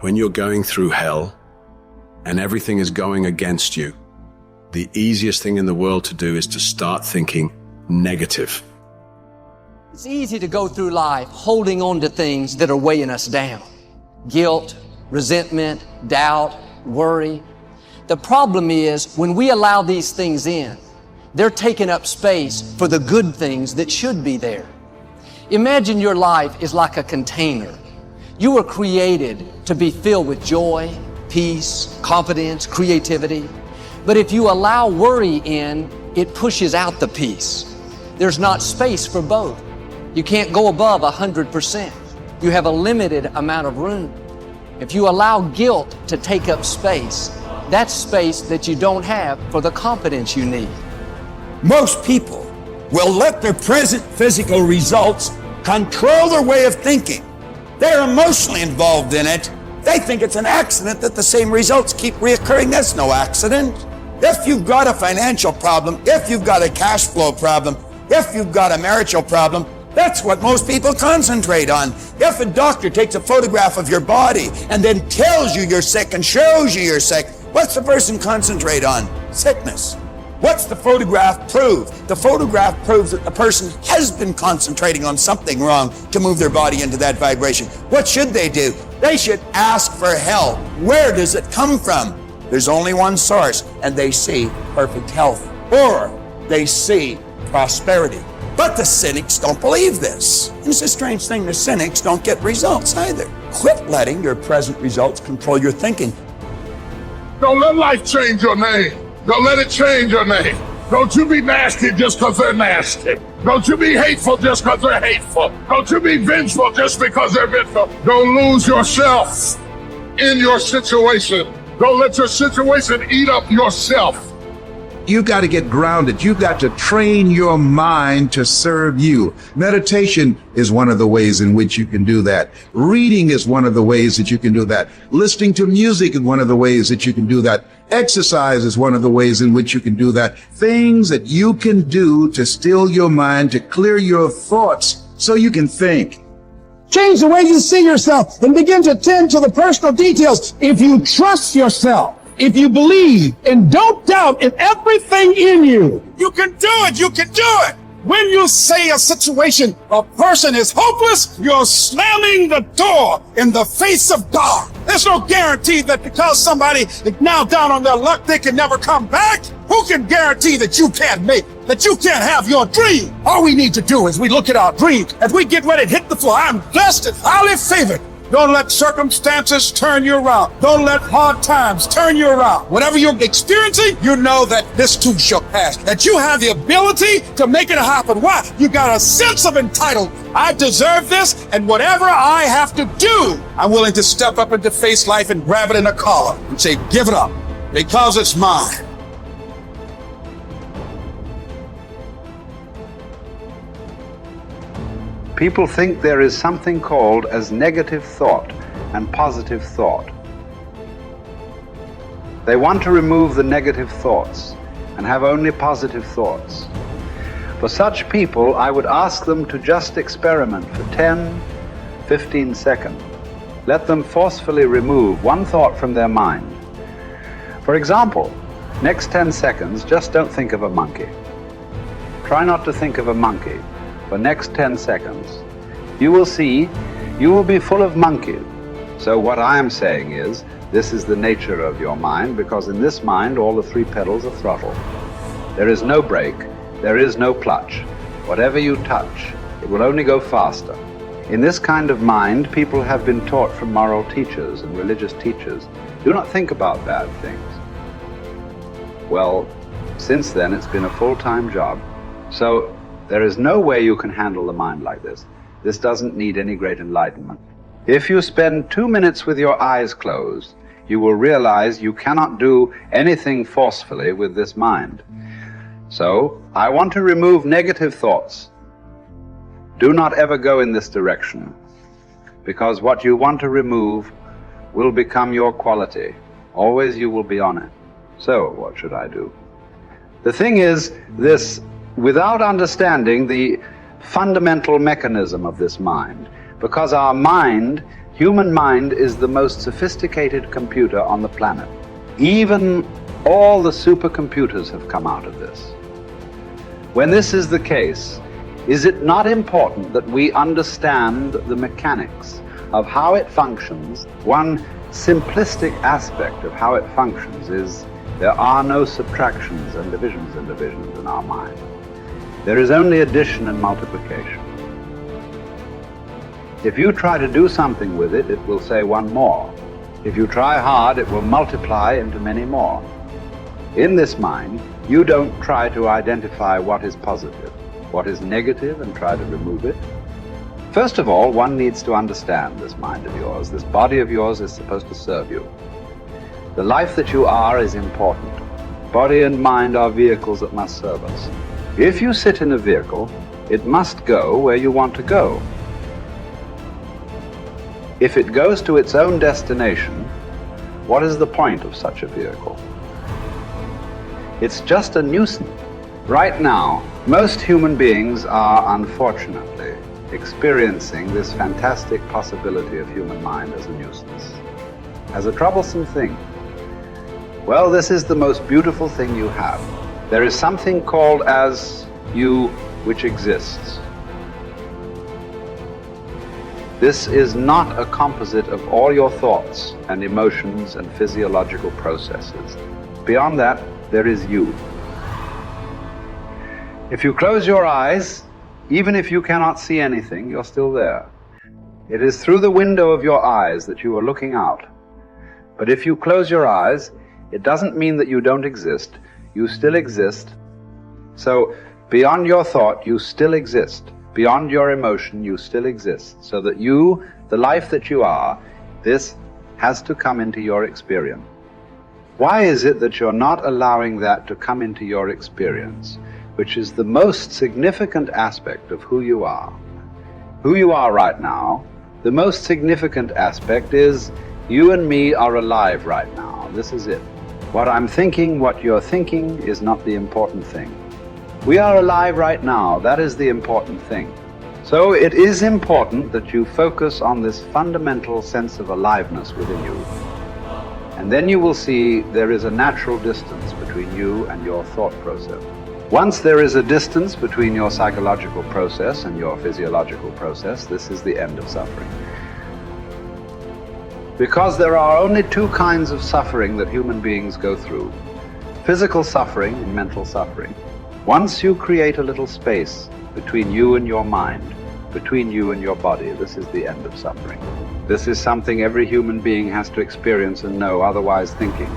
When you're going through hell and everything is going against you, the easiest thing in the world to do is to start thinking negative. It's easy to go through life holding on to things that are weighing us down. Guilt, resentment, doubt, worry. The problem is when we allow these things in, they're taking up space for the good things that should be there. Imagine your life is like a container. You were created to be filled with joy, peace, confidence, creativity. But if you allow worry in, it pushes out the peace. There's not space for both. You can't go above 100%. You have a limited amount of room. If you allow guilt to take up space, that's space that you don't have for the confidence you need. Most people will let their present physical results control their way of thinking. They're emotionally involved in it. They think it's an accident that the same results keep reoccurring. That's no accident. If you've got a financial problem, if you've got a cash flow problem, if you've got a marital problem, that's what most people concentrate on. If a doctor takes a photograph of your body and then tells you you're sick and shows you you're sick, what's the person concentrate on? Sickness. What's the photograph prove? The photograph proves that the person has been concentrating on something wrong to move their body into that vibration. What should they do? They should ask for help. Where does it come from? There's only one source, and they see perfect health, or they see prosperity. But the cynics don't believe this. It's a strange thing, the cynics don't get results either. Quit letting your present results control your thinking. Don't let life change your name. Don't let it change your name. Don't you be nasty just because they're nasty. Don't you be hateful just because they're hateful. Don't you be vengeful just because they're vengeful. Don't lose yourself in your situation. Don't let your situation eat up yourself. You've got to get grounded. You've got to train your mind to serve you. Meditation is one of the ways in which you can do that. Reading is one of the ways that you can do that. Listening to music is one of the ways that you can do that. Exercise is one of the ways in which you can do that. Things that you can do to still your mind, to clear your thoughts so you can think. Change the way you see yourself and begin to tend to the personal details. If you trust yourself, if you believe and don't doubt in everything in you, you can do it. You can do it. When you say a situation, a person is hopeless, you're slamming the door in the face of God. There's no guarantee that because somebody is now down on their luck, they can never come back. Who can guarantee that you can't make, that you can't have your dream? All we need to do is we look at our dream as we get ready to hit the floor. I'm blessed and highly favored. Don't let circumstances turn you around. Don't let hard times turn you around. Whatever you're experiencing, you know that this too shall pass. That you have the ability to make it happen. Why? You got a sense of entitlement. I deserve this, and whatever I have to do, I'm willing to step up into face life and grab it in a collar and say, give it up, because it's mine. People think there is something called as negative thought and positive thought. They want to remove the negative thoughts and have only positive thoughts. For such people, I would ask them to just experiment for 10, 15 seconds. Let them forcefully remove one thought from their mind. For example, next 10 seconds, just don't think of a monkey. Try not to think of a monkey. For next 10 seconds, you will see you will be full of monkeys. So what I am saying is, this is the nature of your mind, because in this mind, all the three pedals are throttle. There is no brake, there is no clutch. Whatever you touch, it will only go faster. In this kind of mind, people have been taught from moral teachers and religious teachers, do not think about bad things. Well, since then, it's been a full-time job. So there is no way you can handle the mind like this. This doesn't need any great enlightenment. If you spend 2 minutes with your eyes closed, you will realize you cannot do anything forcefully with this mind. So, I want to remove negative thoughts. Do not ever go in this direction, because what you want to remove will become your quality. Always you will be on it. So, what should I do? The thing is this: without understanding the fundamental mechanism of this mind, because our mind, human mind is the most sophisticated computer on the planet. Even all the supercomputers have come out of this. When this is the case, is it not important that we understand the mechanics of how it functions? One simplistic aspect of how it functions is there are no subtractions and divisions in our mind. There is only addition and multiplication. If you try to do something with it, it will say one more. If you try hard, it will multiply into many more. In this mind, you don't try to identify what is positive, what is negative, and try to remove it. First of all, one needs to understand this mind of yours. This body of yours is supposed to serve you. The life that you are is important. Body and mind are vehicles that must serve us. If you sit in a vehicle, it must go where you want to go. If it goes to its own destination, what is the point of such a vehicle? It's just a nuisance. Right now, most human beings are, unfortunately, experiencing this fantastic possibility of human mind as a nuisance, as a troublesome thing. Well, this is the most beautiful thing you have. There is something called as you which exists. This is not a composite of all your thoughts and emotions and physiological processes. Beyond that, there is you. If you close your eyes, even if you cannot see anything, you're still there. It is through the window of your eyes that you are looking out. But if you close your eyes, it doesn't mean that you don't exist. You still exist. So beyond your thought, you still exist. Beyond your emotion, you still exist. So that you, the life that you are, this has to come into your experience. Why is it that you're not allowing that to come into your experience, which is the most significant aspect of who you are? Who you are right now, the most significant aspect is you and me are alive right now. This is it. What I'm thinking, what you're thinking is not the important thing. We are alive right now. That is the important thing. So it is important that you focus on this fundamental sense of aliveness within you. And then you will see there is a natural distance between you and your thought process. Once there is a distance between your psychological process and your physiological process, this is the end of suffering. Because there are only two kinds of suffering that human beings go through: physical suffering and mental suffering. Once you create a little space between you and your mind, between you and your body, this is the end of suffering. This is something every human being has to experience and know, otherwise thinking,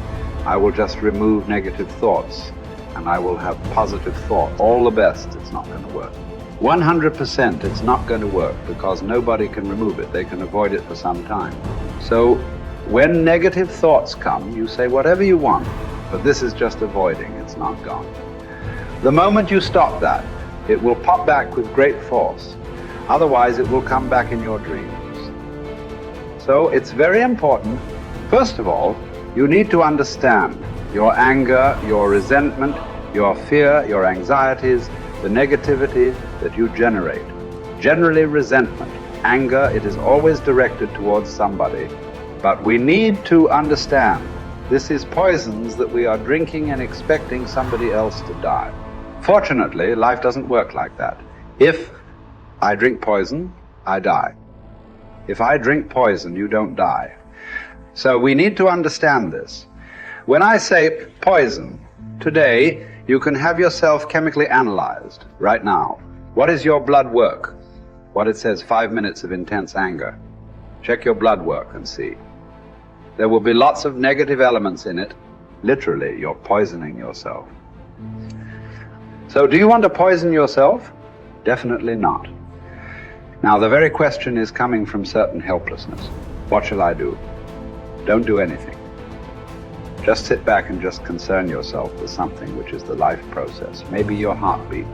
I will just remove negative thoughts and I will have positive thought. All the best, it's not going to work. 100% it's not going to work, because nobody can remove it. They can avoid it for some time. So when negative thoughts come, you say whatever you want, but this is just avoiding, it's not gone. The moment you stop that, it will pop back with great force. Otherwise, it will come back in your dreams. So it's very important. First of all, you need to understand your anger, your resentment, your fear, your anxieties, the negativity that you generate. Generally resentment, anger, it is always directed towards somebody. But we need to understand this is poisons that we are drinking and expecting somebody else to die. Fortunately, life doesn't work like that. If I drink poison, I die. If I drink poison, you don't die. So we need to understand this. When I say poison, today you can have yourself chemically analyzed right now. What is your blood work? What it says, 5 minutes of intense anger. Check your blood work and see. There will be lots of negative elements in it. Literally, you're poisoning yourself. So do you want to poison yourself? Definitely not. Now the very question is coming from certain helplessness. What shall I do? Don't do anything. Just sit back and just concern yourself with something which is the life process. Maybe your heartbeat,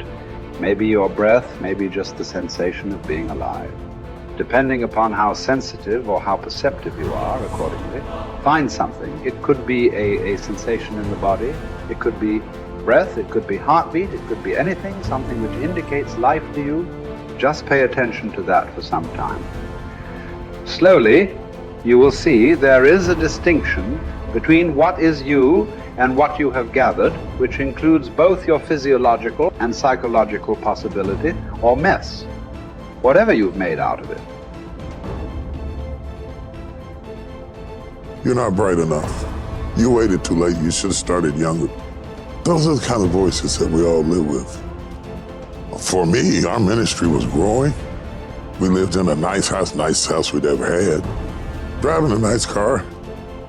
maybe your breath, maybe just the sensation of being alive. Depending upon how sensitive or how perceptive you are, accordingly, find something. It could be a sensation in the body, it could be breath, it could be heartbeat, it could be anything, something which indicates life to you. Just pay attention to that for some time. Slowly, you will see there is a distinction between what is you and what you have gathered, which includes both your physiological and psychological possibility or mess, whatever you've made out of it. You're not bright enough. You waited too late. You should have started younger. Those are the kind of voices that we all live with. For me, our ministry was growing. We lived in a nice house we'd ever had. Driving a nice car,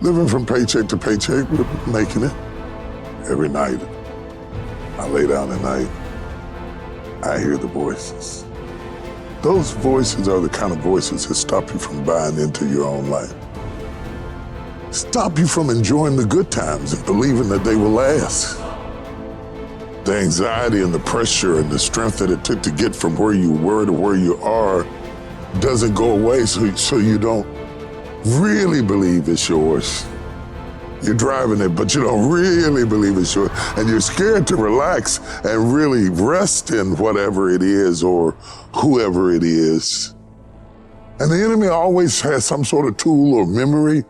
living from paycheck to paycheck, making it. Every night, I lay down at night, I hear the voices. Those voices are the kind of voices that stop you from buying into your own life. Stop you from enjoying the good times and believing that they will last. The anxiety and the pressure and the strength that it took to get from where you were to where you are doesn't go away, so you don't really believe it's yours. You're driving it, but you don't really believe it's yours. And you're scared to relax and really rest in whatever it is or whoever it is. And the enemy always has some sort of tool or memory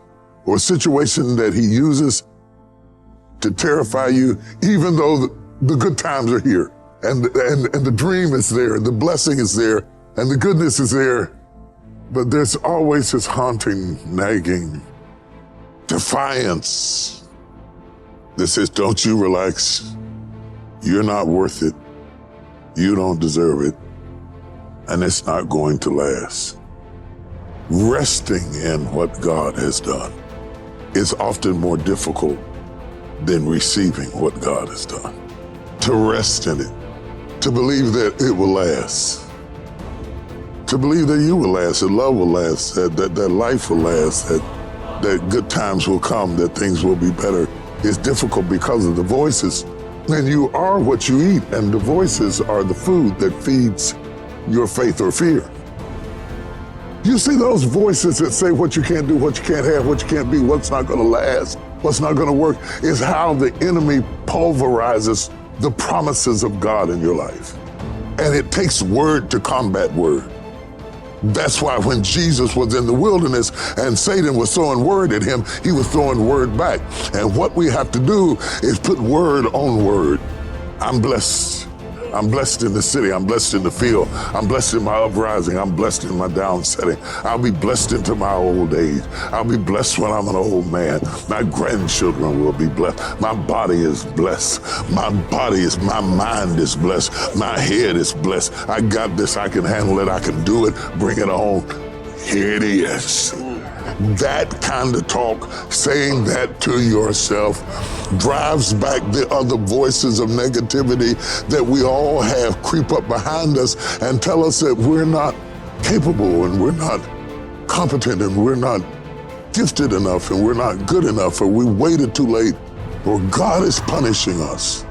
or situation that he uses to terrify you, even though the good times are here and the dream is there, and the blessing is there, and the goodness is there. But there's always this haunting, nagging defiance that says, don't you relax. You're not worth it. You don't deserve it. And it's not going to last. Resting in what God has done is often more difficult than receiving what God has done. To rest in it, to believe that it will last, to believe that you will last, that love will last, that life will last, that good times will come, that things will be better, is difficult because of the voices. And you are what you eat, and the voices are the food that feeds your faith or fear. You see those voices that say what you can't do, what you can't have, what you can't be, what's not gonna last, what's not gonna work, is how the enemy pulverizes the promises of God in your life. And it takes word to combat word. That's why when Jesus was in the wilderness and Satan was throwing word at him, he was throwing word back. And what we have to do is put word on word. I'm blessed. I'm blessed in the city. I'm blessed in the field. I'm blessed in my uprising. I'm blessed in my downsetting. I'll be blessed into my old age. I'll be blessed when I'm an old man. My grandchildren will be blessed. My body is blessed. My mind is blessed. My head is blessed. I got this. I can handle it. I can do it. Bring it on. Here it is. That kind of talk, saying that to yourself, drives back the other voices of negativity that we all have creep up behind us and tell us that we're not capable and we're not competent and we're not gifted enough and we're not good enough, or we waited too late, or God is punishing us.